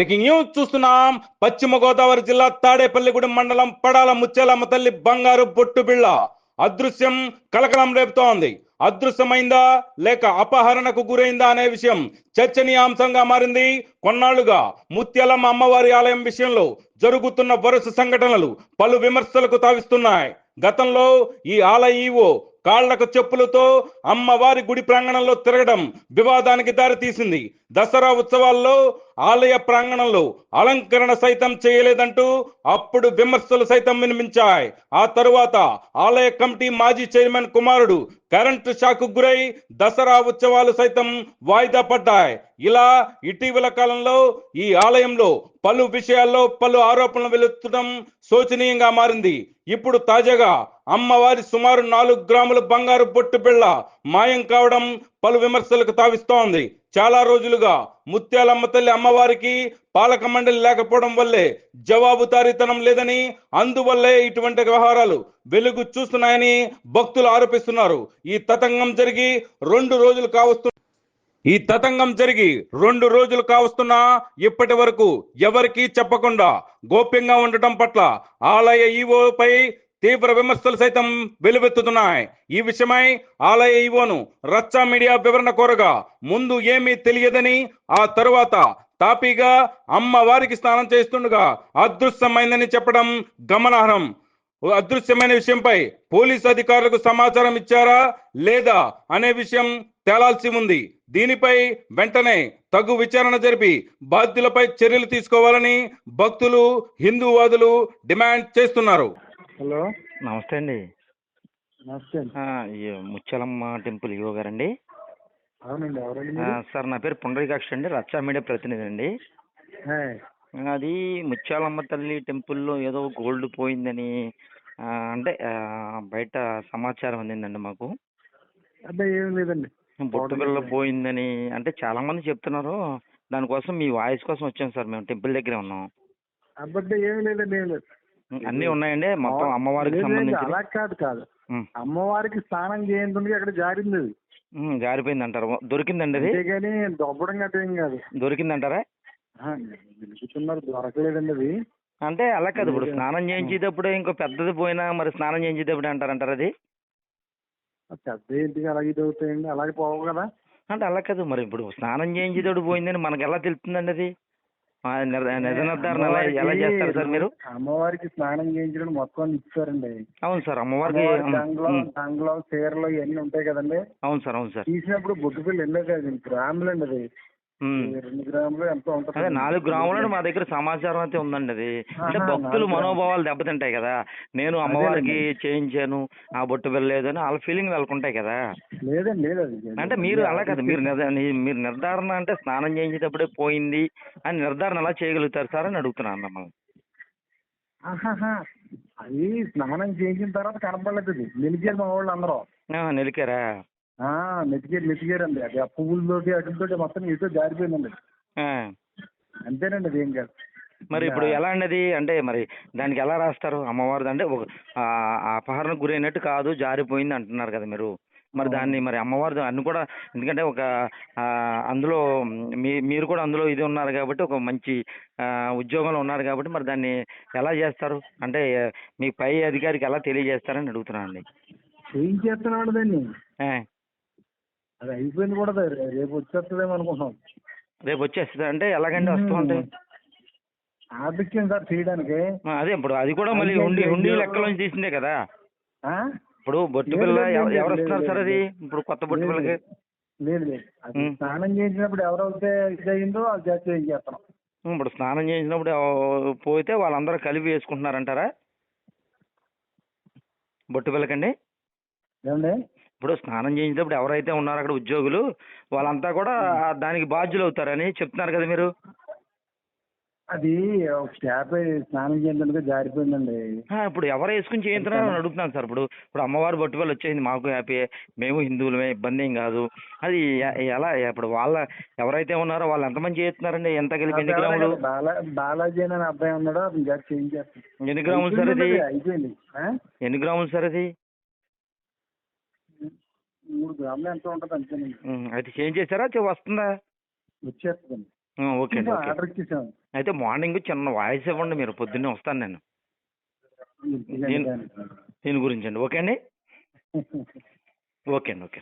Breaking news చూస్తున్నాం. పశ్చిమ గోదావరి జిల్లా తాడేపల్లిగూడెం మండలం పడాల ముత్యాలమ్మ తల్లి బంగారు బొట్టు బిళ్ళ అదృశ్యం కలకలం రేపుతోంది. అదృశ్యమైందా లేక అపహరణకు గురైందా అనే విషయం చర్చనీయాంశంగా మారింది. కొన్నాళ్లుగా ముత్యాలమ్మ అమ్మవారి ఆలయం విషయంలో జరుగుతున్న వరుస సంఘటనలు పలు విమర్శలకు తావిస్తున్నాయి. గతంలో ఈ ఆలయ ఈవో కాళ్లకు చెప్పులతో అమ్మవారి గుడి ప్రాంగణంలో తిరగడం వివాదానికి దారితీసింది. దసరా ఉత్సవాల్లో ఆలయ ప్రాంగణంలో అలంకరణ సైతం చేయలేదంటూ అప్పుడు విమర్శలు సైతం వినిపించాయి. ఆ తరువాత ఆలయ కమిటీ మాజీ చైర్మన్ కుమారుడు కరెంటు షాకు గురై దసరా ఉత్సవాలు సైతం వాయిదా పడ్డాయి. ఇలా ఇటీవల కాలంలో ఈ ఆలయంలో పలు విషయాల్లో పలు ఆరోపణలు వెలువడటం శోచనీయంగా మారింది. ఇప్పుడు తాజాగా అమ్మవారి సుమారు 4 గ్రాముల బంగారు బొట్టు బిళ్ళ మాయం కావడం పలు విమర్శలకు తావిస్తోంది. చాలా రోజులుగా ముత్యాలమ్మ తల్లి అమ్మవారికి పాలక మండలి లేకపోవడం వల్లే జవాబుదారీతనం లేదని, అందువల్లే ఇటువంటి వ్యవహారాలు వెలుగు చూస్తున్నాయని భక్తులు ఆరోపిస్తున్నారు. ఈ తతంగం జరిగి 2 రోజులు కావస్తున్నా ఇప్పటి వరకు ఎవరికీ చెప్పకుండా గోప్యంగా ఉండటం పట్ల ఆలయ ఈవోపై తీవ్ర విమర్శలు సైతం వెలువెత్తుతున్నాయి. ఈ విషయమై ఆలయ ఈవోను రచ్చా మీడియా వివరణ కోరగా ముందు ఏమీ తెలియదని, ఆ తరువాత తాపీగా అమ్మవారికి స్నానం చేస్తుండగా అదృశ్యమైందని చెప్పడం గమనార్హం. అదృశ్యమైన విషయంపై పోలీసు అధికారులకు సమాచారం ఇచ్చారా లేదా అనే విషయం తేలాల్సి ఉంది. దీనిపై వెంటనే తగు విచారణ జరిపి బాధ్యులపై చర్యలు తీసుకోవాలని భక్తులు, హిందూవాదులు డిమాండ్ చేస్తున్నారు. హలో, నమస్తే అండి. నమస్తే అండి. ఈ ముత్యాలమ్మ టెంపుల్ ఈవో గారండి? అవునండి. ఎవరండి మీరు? సార్ నా పేరు పుండరీకాక్ష అండి, రచ్చా మీడియా ప్రతినిధి అండి. హాయ్. అది ముత్యాలమ్మ తల్లి టెంపుల్లో ఏదో గోల్డ్ పోయిందని అంటే బయట సమాచారం అందిందండి మాకు. అబ్బాయి ఏం లేదండి. బొట్టు బిళ్ళ పోయిందని అంటే చాలా మంది చెప్తున్నారు. దానికోసం మీ వాయిస్ కోసం వచ్చాం సార్. మేము టెంపుల్ దగ్గరే ఉన్నాం. అబ్బాయి ఏం లేదండి, ఏం లేదు. అన్నీ ఉన్నాయండి మొత్తం అమ్మవారికి సంబంధించి. అలా కాదు. అమ్మవారికి స్నానం చేయండి, అక్కడ జారింది అది. జారిపోయింది అంటారు. దొరికిందండి అది? అంతేగాని దొబ్బడం గట్ట ఏం కాదు. దొరికిందంటారా? వెతుకుతున్నారు, దొరకలేదండి అది. అంటే అలా కాదు, ఇప్పుడు స్నానం చేయించేటప్పుడు ఇంకో పెద్దది పోయినా మరి స్నానం చేయించేటప్పుడు అంటారు అది? పెద్ద ఏంటికి అలాగే ఇది అవుతాయండి, అలాగే పోవు కదా. అంటే అలా కాదు, మరి ఇప్పుడు స్నానం చేయించేటప్పుడు పోయిందని మనకు ఎలా తెలుస్తుందండి అది? నిజ నిర్ధారణ ఎలా చేస్తారు సార్ మీరు? అమ్మవారికి స్నానం చేయించడం మొత్తం ఇచ్చారండి. అవును సార్. అమ్మవారికి దంగలో చీరలు ఇవన్నీ ఉంటాయి కదండి. అవును సార్. అవును సార్. తీసినప్పుడు బొట్టు బిళ్ళ వెళ్ళేది అది గ్రాములు అండి. అది 2 గ్రాములు ఎంతో ఉంటుంది. అదే 4 గ్రాములు మా దగ్గర సమాచారం అయితే ఉందండి. అది అంటే భక్తులు మనోభావాలు దెబ్బతింటాయి కదా. నేను అమ్మవారికి చేయించాను, ఆ బొట్టు వెళ్ళలేదు అని వాళ్ళ ఫీలింగ్ వాళ్ళకుంటాయి కదా. లేదండి, లేదు అది. అంటే మీరు అలా కాదు, మీరు నిర్ధారణ అంటే స్నానం చేయించేటప్పుడే పోయింది అని నిర్ధారణ ఎలా చేయగలుగుతారు సార్ అని అడుగుతున్నాను మిమ్మల్ని. అది స్నానం చేయించిన తర్వాత కనపడలేదు. అది నిలిచారు మా వాళ్ళు అందరూ. నిలికారా? నెతికారండి. అది ఆ పువ్వులతోటి అటుతోటి మొత్తం ఇటు జారిపోయిందండి. అంతేనండి, అది ఏం కాదు. మరి ఇప్పుడు ఎలా అండి అది? అంటే మరి దానికి ఎలా రాస్తారు? అమ్మవారిది అంటే ఒక అపహరణకు గురైనట్టు కాదు, జారిపోయింది అంటున్నారు కదా మీరు. మరి దాన్ని మరి అమ్మవారిది అన్ని కూడా, ఎందుకంటే ఒక అందులో మీరు కూడా అందులో ఇది ఉన్నారు కాబట్టి, ఒక మంచి ఉద్యోగంలో ఉన్నారు కాబట్టి మరి దాన్ని ఎలా చేస్తారు? అంటే మీ పై అధికారికి ఎలా తెలియజేస్తారని అడుగుతున్నాను అండి. చేయించేస్తున్నాడు దాన్ని. అది అయిపోయింది కూడా. రేపు వచ్చేస్తుందేమో అనుకుంటున్నాం. రేపు వచ్చేస్తుంది అంటే ఎలాగండి వస్తూ ఉంటాయి? ఆర్థిక్యం సార్ చేయడానికి. అదే ఇప్పుడు అది కూడా మళ్ళీ ఉండి లెక్కలోంచి తీసిందే కదా. ఇప్పుడు బొట్టు పిల్ల ఎవరు వస్తున్నారు సార్? అది ఇప్పుడు కొత్త బొట్టు పిల్లకి లేదు. అది స్నానం చేసినప్పుడు ఎవరైతే ఇది అయిందో అది చేస్తాం. ఇప్పుడు స్నానం చేసినప్పుడు పోతే వాళ్ళందరూ కలిపి వేసుకుంటున్నారంటారా బొట్టు పిల్లకండి? ఏమండి, ఇప్పుడు స్నానం చేసేటప్పుడు ఎవరైతే ఉన్నారో అక్కడ ఉద్యోగులు వాళ్ళంతా కూడా దానికి బాధ్యులు అవుతారని చెప్తున్నారు కదా మీరు. అది ఒక స్టాప్ స్నానం చేయడానికి జారిపోయిందండి. ఇప్పుడు ఎవరు వేసుకుని చేయించున్నారని అడుగుతున్నాను సార్. ఇప్పుడు అమ్మవారి బొట్టుపల్లి వచ్చేసింది, మాకు హ్యాపీ, మేము హిందువులమే, ఇబ్బంది ఏం కాదు. అది ఎలా ఇప్పుడు వాళ్ళ ఎవరైతే ఉన్నారో వాళ్ళు ఎంతమంది చేస్తున్నారండి? ఎంత కలిపి ఎన్ని గ్రాములు? బాలాజీ అనే అబ్బాయి ఉన్నాడు, ఎన్ని గ్రాములు సార్ అది? అయిపోయింది. ఎన్ని గ్రాములు సార్ అది? 3 గ్రాములు ఎంత ఉంటుంది అంతేనండి. అయితే చేంజ్ చేశారా? వస్తుందా? వచ్చేస్తుందండి. ఓకే అండి, ఓకే. ఆర్డర్ ఇచ్చేసాను. అయితే మార్నింగ్ చిన్న వాయిస్ ఇవ్వండి, మీరు పొద్దున్నే వస్తాను నేను దీని గురించి అండి. ఓకే అండి, ఓకే అండి, ఓకే.